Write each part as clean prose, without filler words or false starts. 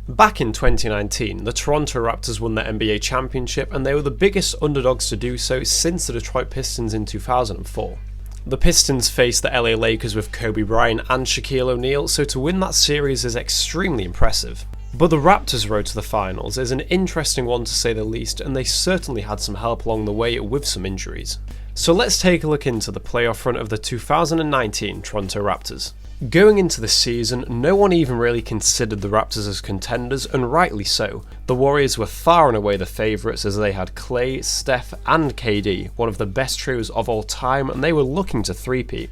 Back in 2019, the Toronto Raptors won the NBA championship and they were the biggest underdogs to do so since the Detroit Pistons in 2004. The Pistons faced the LA Lakers with Kobe Bryant and Shaquille O'Neal, so to win that series is extremely impressive. But the Raptors' road to the finals is an interesting one to say the least, and they certainly had some help along the way with some injuries. So let's take a look into the playoff run of the 2019 Toronto Raptors. Going into the season, no one even really considered the Raptors as contenders, and rightly so. The Warriors were far and away the favourites as they had Clay, Steph and KD, one of the best trios of all time, and they were looking to three-peat.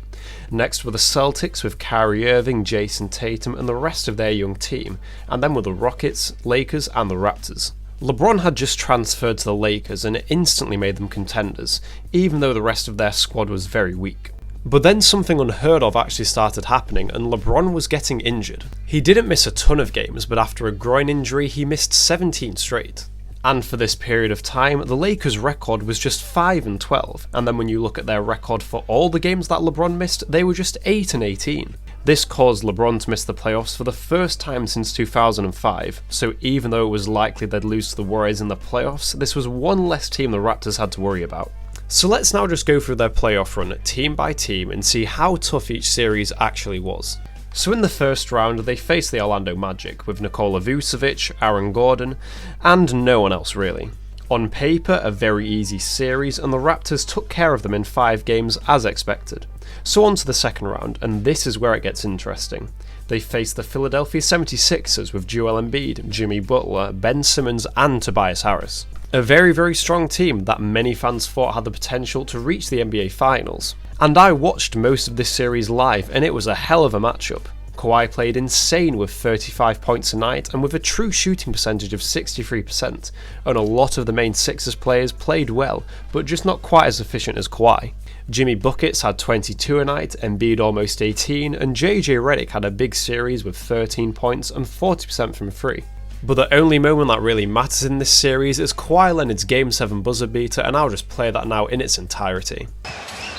Next were the Celtics with Kyrie Irving, Jason Tatum and the rest of their young team, and then were the Rockets, Lakers and the Raptors. LeBron had just transferred to the Lakers and it instantly made them contenders, even though the rest of their squad was very weak. But then something unheard of actually started happening and LeBron was getting injured. He didn't miss a ton of games, but after a groin injury he missed 17 straight. And for this period of time, the Lakers' record was just 5-12, and then when you look at their record for all the games that LeBron missed, they were just 8-18. This caused LeBron to miss the playoffs for the first time since 2005, so even though it was likely they'd lose to the Warriors in the playoffs, this was one less team the Raptors had to worry about. So let's now just go through their playoff run team by team and see how tough each series actually was. So in the first round they faced the Orlando Magic with Nikola Vucevic, Aaron Gordon and no one else really. On paper a very easy series and the Raptors took care of them in 5 games as expected. So on to the second round, and this is where it gets interesting. They faced the Philadelphia 76ers with Joel Embiid, Jimmy Butler, Ben Simmons and Tobias Harris. A very strong team that many fans thought had the potential to reach the NBA Finals. And I watched most of this series live and it was a hell of a matchup. Kawhi played insane with 35 points a night and with a true shooting percentage of 63%, and a lot of the main Sixers players played well, but just not quite as efficient as Kawhi. Jimmy Buckets had 22 a night, Embiid almost 18, and JJ Redick had a big series with 13 points and 40% from 3. But the only moment that really matters in this series is Kawhi Leonard's Game 7 buzzer beater, and I'll just play that now in its entirety.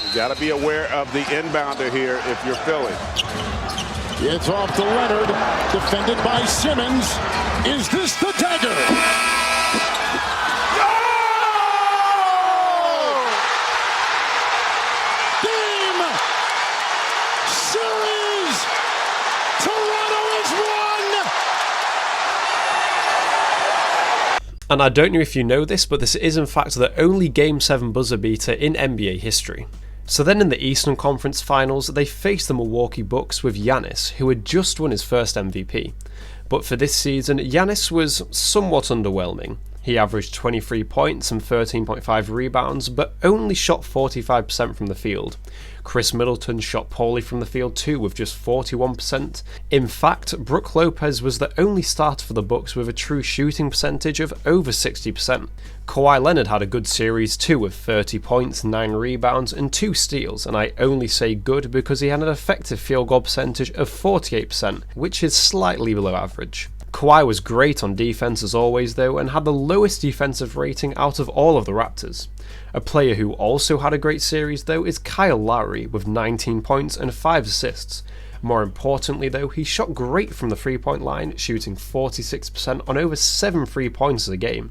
You got to be aware of the inbounder here if you're Philly. It's off to Leonard, defended by Simmons. Is this the dagger? Game! Series! Toronto has won! And I don't know if you know this, but this is in fact the only Game 7 buzzer beater in NBA history. So then in the Eastern Conference Finals, they faced the Milwaukee Bucks with Giannis, who had just won his first MVP. But for this season, Giannis was somewhat underwhelming. He averaged 23 points and 13.5 rebounds, but only shot 45% from the field. Chris Middleton shot poorly from the field too, with just 41%. In fact, Brook Lopez was the only starter for the Bucks with a true shooting percentage of over 60%. Kawhi Leonard had a good series too, with 30 points, 9 rebounds and 2 steals, and I only say good because he had an effective field goal percentage of 48%, which is slightly below average. Kawhi was great on defense as always though, and had the lowest defensive rating out of all of the Raptors. A player who also had a great series though is Kyle Lowry with 19 points and 5 assists. More importantly though, he shot great from the 3-point line, shooting 46% on over 7 3-pointers a game.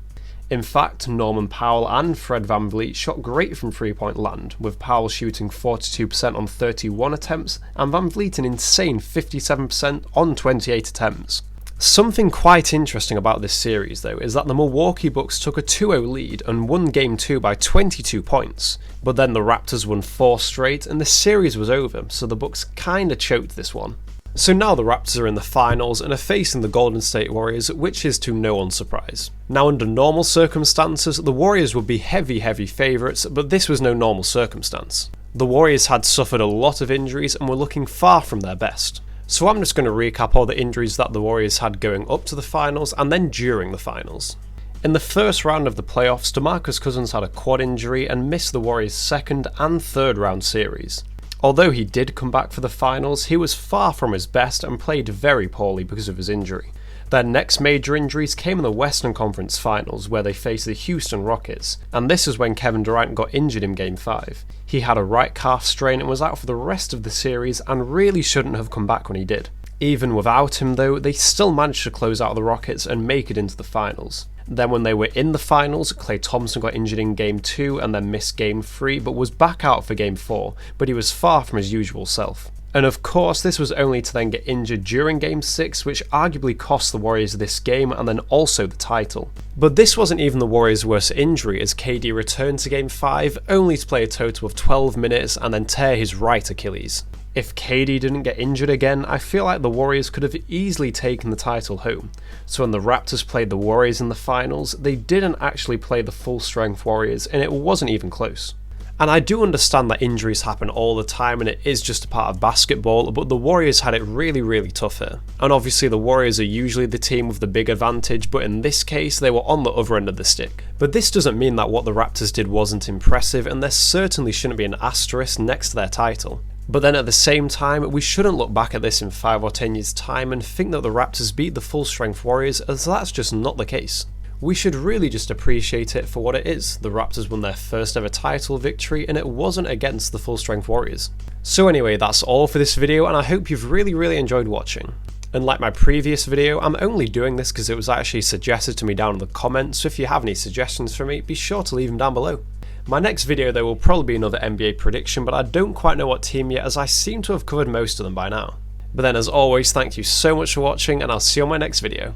In fact, Norman Powell and Fred VanVleet shot great from 3-point land, with Powell shooting 42% on 31 attempts and VanVleet an insane 57% on 28 attempts. Something quite interesting about this series though is that the Milwaukee Bucks took a 2-0 lead and won Game 2 by 22 points, but then the Raptors won 4 straight and the series was over, so the Bucks kinda choked this one. So now the Raptors are in the finals and are facing the Golden State Warriors, which is to no one's surprise. Now under normal circumstances, the Warriors would be heavy favourites, but this was no normal circumstance. The Warriors had suffered a lot of injuries and were looking far from their best. So I'm just going to recap all the injuries that the Warriors had going up to the finals and then during the finals. In the first round of the playoffs, DeMarcus Cousins had a quad injury and missed the Warriors' second and third round series. Although he did come back for the finals, he was far from his best and played very poorly because of his injury. Their next major injuries came in the Western Conference Finals, where they faced the Houston Rockets, and this is when Kevin Durant got injured in Game 5. He had a right calf strain and was out for the rest of the series and really shouldn't have come back when he did. Even without him though, they still managed to close out the Rockets and make it into the finals. Then when they were in the finals, Klay Thompson got injured in Game 2 and then missed Game 3 but was back out for Game 4, but he was far from his usual self. And of course this was only to then get injured during Game 6, which arguably cost the Warriors this game and then also the title. But this wasn't even the Warriors' worst injury, as KD returned to Game 5 only to play a total of 12 minutes and then tear his right Achilles. If KD didn't get injured again, I feel like the Warriors could have easily taken the title home. So when the Raptors played the Warriors in the finals, they didn't actually play the full strength Warriors and it wasn't even close. And I do understand that injuries happen all the time and it is just a part of basketball, but the Warriors had it really tough here. And obviously the Warriors are usually the team with the big advantage, but in this case they were on the other end of the stick. But this doesn't mean that what the Raptors did wasn't impressive, and there certainly shouldn't be an asterisk next to their title. But then at the same time, we shouldn't look back at this in 5 or 10 years time and think that the Raptors beat the full strength Warriors, as that's just not the case. We should really just appreciate it for what it is. The Raptors won their first ever title victory and it wasn't against the full strength Warriors. So anyway, that's all for this video and I hope you've really enjoyed watching. And like my previous video, I'm only doing this because it was actually suggested to me down in the comments, so if you have any suggestions for me, be sure to leave them down below. My next video though will probably be another NBA prediction, but I don't quite know what team yet as I seem to have covered most of them by now. But then as always, thank you so much for watching and I'll see you on my next video.